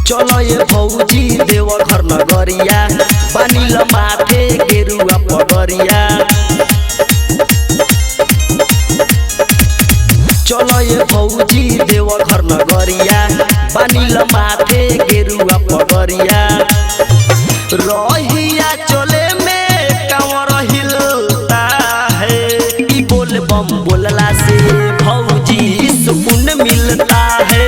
चलो ये भौजी देव घर नगरिया बानिल माथे गेरुआ पगरिया। चलो ये भौजी देव घर नगरिया बानिल माथे गेरुआ पगरिया। रहिया चले में कांवर हिलता है ई बोल बम बोलला से भौजी सुकून मिलता है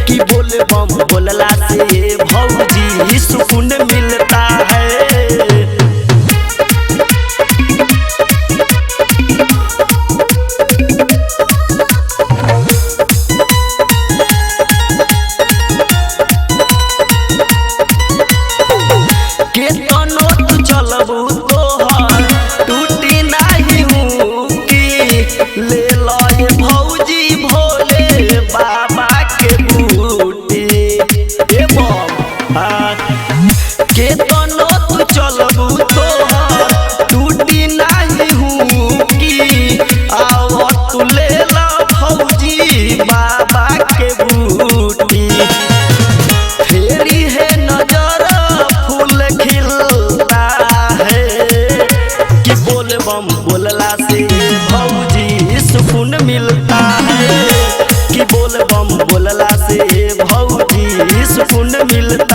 कि बोल बम बोलला से भौजी सुकून मिलता है। ले लो ये भौजी भोले बाबा के बूटी ए बम के तनो तू चलबू तोहर टूटी नहीं हूँ की आओ तू ले लो भौजी बाबा के बूटी। फेरी है नजर फूल खिलता है कि बोल बम बोलला से भौजी सुकून मिलता है कि बोल बम बोलला से भौजी सुकून मिलता